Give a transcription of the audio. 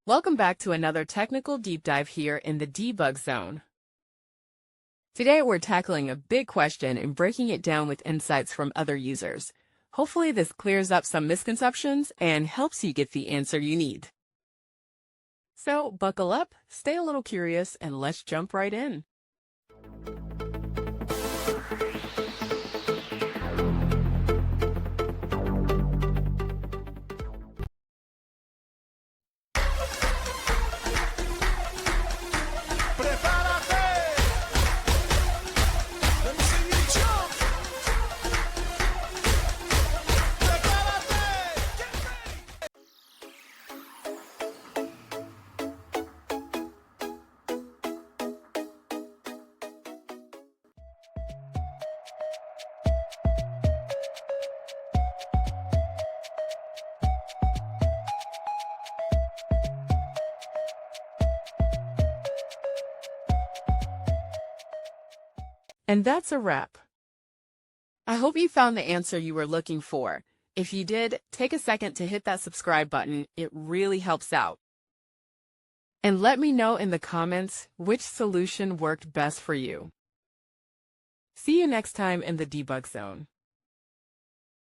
Welcome back to another technical deep dive here in the debug zone. Today we're tackling a big question and breaking it down with insights from other users. Hopefully this clears up some misconceptions and helps you get the answer you need. So buckle up, stay a little curious, and let's jump right in. And that's a wrap. I hope you found the answer you were looking for. If you did, take a second to hit that subscribe button. It really helps out. And let me know in the comments which solution worked best for you. See you next time in the debug zone.